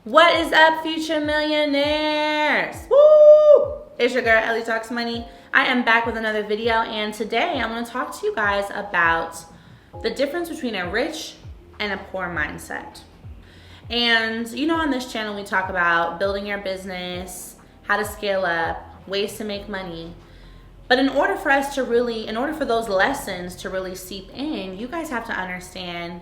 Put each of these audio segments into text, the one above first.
What is up, future millionaires? Woo! It's your girl, Ellie Talks Money. I am back with another video, and today I'm going to talk to you guys about the difference between a rich and a poor mindset. And you know, on this channel we talk about building your business, how to scale up, ways to make money. But in order for those lessons to really seep in, you guys have to understand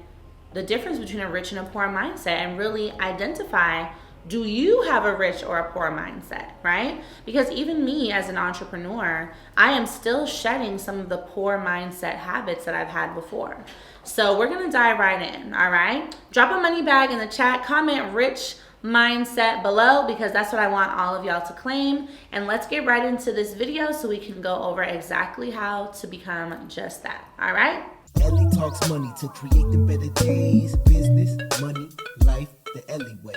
the difference between a rich and a poor mindset and really identify, do you have a rich or a poor mindset, right? Because even me as an entrepreneur, I am still shedding some of the poor mindset habits that I've had before. So we're gonna dive right in, all right? Drop a money bag in the chat, comment rich mindset below, because that's what I want all of y'all to claim. And let's get right into this video so we can go over exactly how to become just that, all right? Ellie talks money to create the better days. Business, money, life, the Ellie way.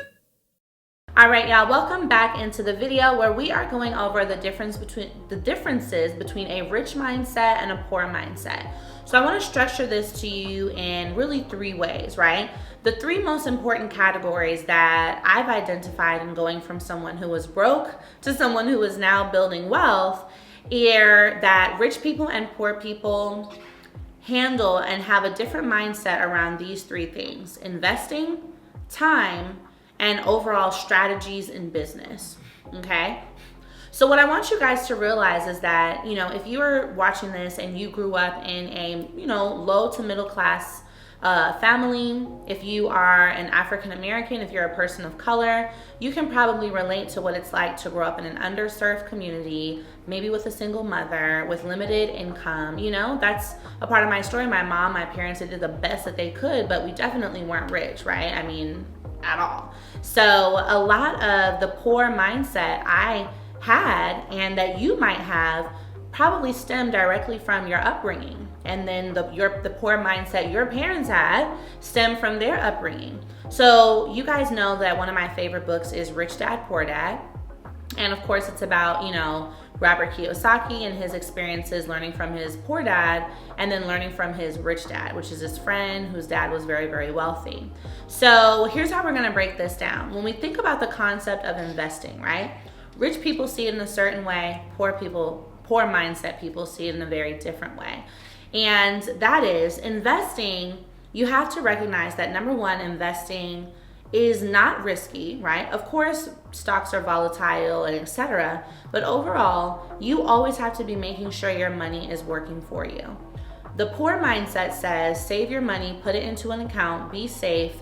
All right, y'all, welcome back into the video where we are going over the differences between a rich mindset and a poor mindset. So I want to structure this to you in really three ways, right? The three most important categories that I've identified in going from someone who was broke to someone who is now building wealth are that rich people and poor people handle and have a different mindset around these three things: investing, time, and overall strategies in business. Okay? So what I want you guys to realize is that, you know, if you are watching this and you grew up in a, low to middle class family, if you are an African American, if you're a person of color, you can probably relate to what it's like to grow up in an underserved community, maybe with a single mother, with limited income. You know, that's a part of my story. My mom, my parents, they did the best that they could, but we definitely weren't rich, right? I mean, at all. So a lot of the poor mindset I had and that you might have probably stemmed directly from your upbringing. And then the poor mindset your parents had stemmed from their upbringing. So you guys know that one of my favorite books is Rich Dad, Poor Dad. And of course it's about, Robert Kiyosaki and his experiences learning from his poor dad and then learning from his rich dad, which is his friend whose dad was very, very wealthy. So here's how we're gonna break this down. When we think about the concept of investing, right? Rich people see it in a certain way, poor mindset people see it in a very different way. And that is, investing, you have to recognize that number one, investing is not risky, right? Of course, stocks are volatile and etc. But overall, you always have to be making sure your money is working for you. The poor mindset says, save your money, put it into an account, be safe,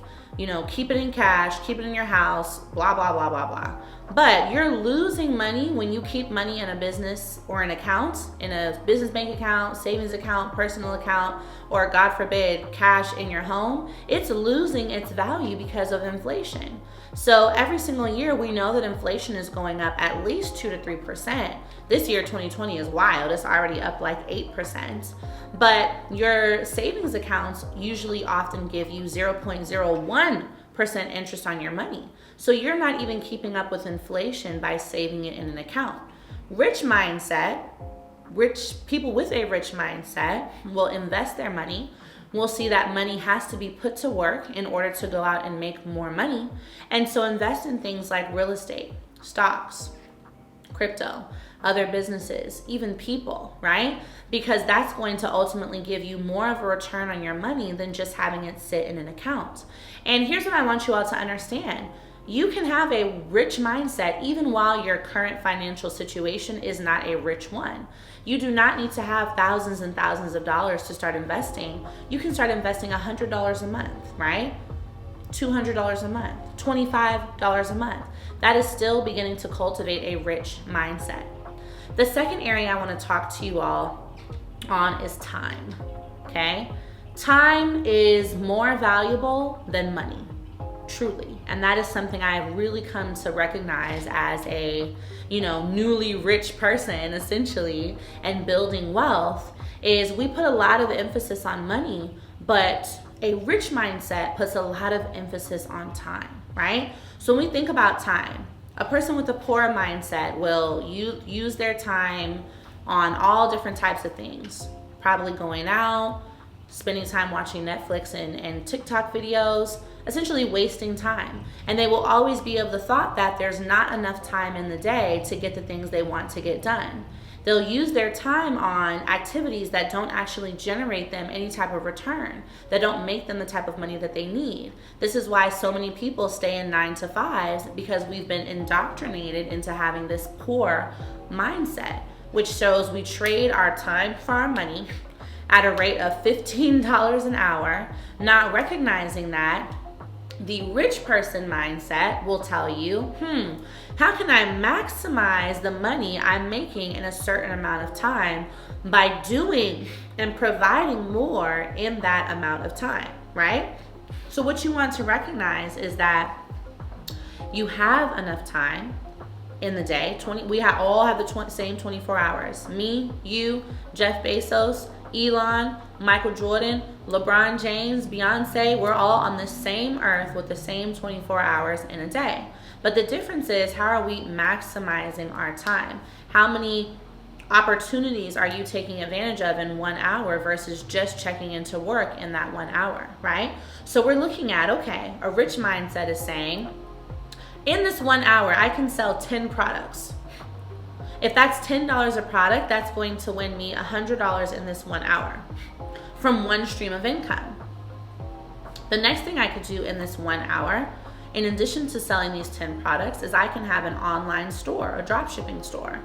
keep it in cash, keep it in your house, blah, blah, blah, blah, blah. But you're losing money when you keep money in a business or an account, in a business bank account, savings account, personal account, or God forbid, cash in your home. It's losing its value because of inflation. So every single year we know that inflation is going up at least 2 to 3%. This year, 2020, is wild. It's already up like 8%. But your savings accounts usually often give you 0.01% interest on your money. So you're not even keeping up with inflation by saving it in an account. Rich people with a rich mindset will invest their money. We'll see that money has to be put to work in order to go out and make more money. And so invest in things like real estate, stocks, crypto, other businesses, even people, right? Because that's going to ultimately give you more of a return on your money than just having it sit in an account. And here's what I want you all to understand. You can have a rich mindset even while your current financial situation is not a rich one. You do not need to have thousands and thousands of dollars to start investing. You can start investing $100 a month, right? $200 a month, $25 a month. That is still beginning to cultivate a rich mindset. The second area I want to talk to you all on is time, okay? Time is more valuable than money, truly. And that is something I've really come to recognize as a, newly rich person, essentially, and building wealth, is we put a lot of emphasis on money, but a rich mindset puts a lot of emphasis on time, right? So when we think about time, a person with a poor mindset will use their time on all different types of things, probably going out, spending time watching Netflix and TikTok videos, essentially wasting time. And they will always be of the thought that there's not enough time in the day to get the things they want to get done. They'll use their time on activities that don't actually generate them any type of return, that don't make them the type of money that they need. This is why so many people stay in 9 to 5s, because we've been indoctrinated into having this poor mindset, which shows we trade our time for our money at a rate of $15 an hour, not recognizing that the rich person mindset will tell you, how can I maximize the money I'm making in a certain amount of time by doing and providing more in that amount of time, right? So what you want to recognize is that you have enough time in the day. We all have the same 24 hours. Me, you, Jeff Bezos, Elon, Michael Jordan, LeBron James, Beyonce, we're all on the same earth with the same 24 hours in a day. But the difference is, how are we maximizing our time? How many opportunities are you taking advantage of in 1 hour versus just checking into work in that 1 hour, right? So we're looking at, okay, a rich mindset is saying, in this 1 hour, I can sell 10 products. If that's $10 a product, that's going to win me $100 in this 1 hour from one stream of income. The next thing I could do in this 1 hour, in addition to selling these 10 products, is I can have an online store, a drop shipping store.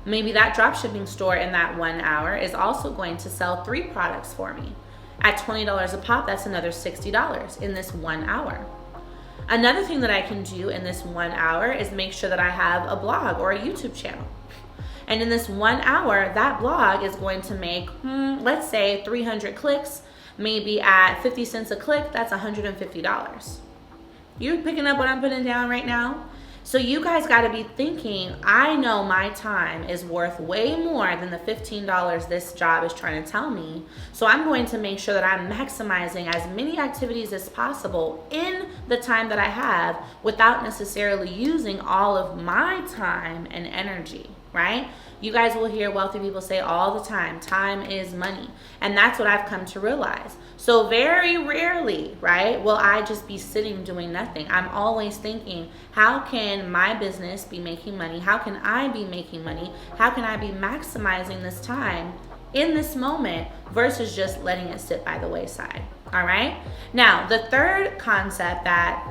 Maybe that drop shipping store in that 1 hour is also going to sell 3 products for me. At $20 a pop, that's another $60 in this 1 hour. Another thing that I can do in this 1 hour is make sure that I have a blog or a YouTube channel. And in this 1 hour, that blog is going to make, let's say 300 clicks, maybe at 50 cents a click, that's $150. You picking up what I'm putting down right now? So you guys got to be thinking, I know my time is worth way more than the $15 this job is trying to tell me. So I'm going to make sure that I'm maximizing as many activities as possible in the time that I have without necessarily using all of my time and energy, right? You guys will hear wealthy people say all the time is money. And that's what I've come to realize. So very rarely, right, will I just be sitting doing nothing. I'm always thinking, how can my business be making money? How can I be making money? How can I be maximizing this time in this moment versus just letting it sit by the wayside? All right. Now, the third concept that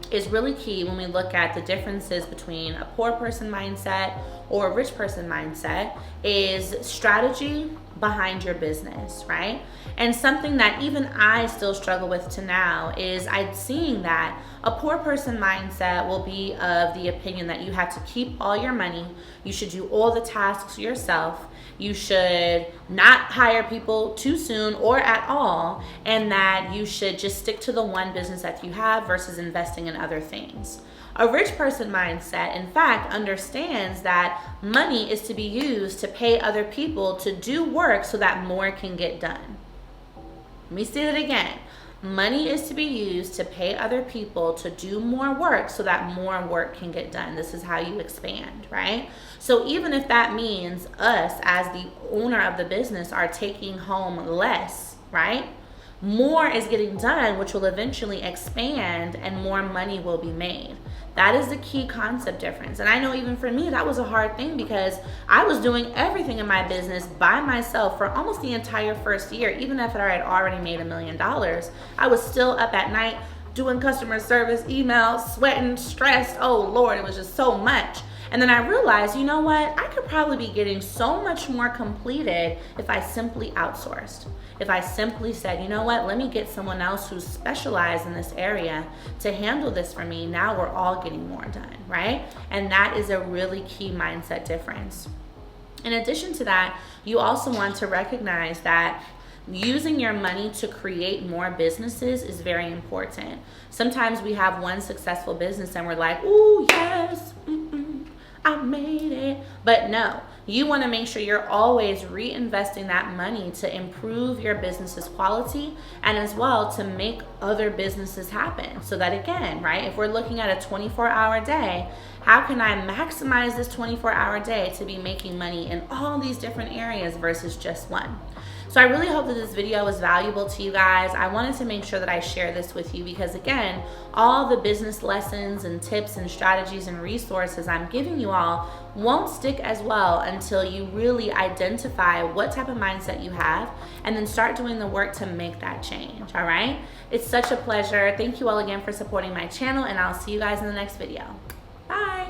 is really key when we look at the differences between a poor person mindset or a rich person mindset is strategy behind your business, right? And something that even I still struggle with to now is I'm seeing that a poor person mindset will be of the opinion that you have to keep all your money, you should do all the tasks yourself, you should not hire people too soon or at all, and that you should just stick to the one business that you have versus investing in other things. A rich person mindset, in fact, understands that money is to be used to pay other people to do work so that more can get done. Let me say that again. Money is to be used to pay other people to do more work so that more work can get done. This is how you expand, right? So even if that means us as the owner of the business are taking home less, right? More is getting done, which will eventually expand and more money will be made. That is the key concept difference. And I know even for me, that was a hard thing because I was doing everything in my business by myself for almost the entire first year. Even if I had already made $1 million, I was still up at night doing customer service, emails, sweating, stressed. Oh Lord, it was just so much. And then I realized, you know what? I could probably be getting so much more completed if I simply outsourced. If I simply said, you know what, let me get someone else who's specialized in this area to handle this for me. Now we're all getting more done, right? And that is a really key mindset difference. In addition to that, you also want to recognize that using your money to create more businesses is very important. Sometimes we have one successful business and we're like, ooh, yes, I made it. But no, you want to make sure you're always reinvesting that money to improve your business's quality and as well to make other businesses happen. So that again, right, if we're looking at a 24-hour day, how can I maximize this 24-hour day to be making money in all these different areas versus just one? So I really hope that this video was valuable to you guys. I wanted to make sure that I share this with you because, again, all the business lessons and tips and strategies and resources I'm giving you all won't stick as well until you really identify what type of mindset you have and then start doing the work to make that change. All right? It's such a pleasure. Thank you all again for supporting my channel, and I'll see you guys in the next video. Bye.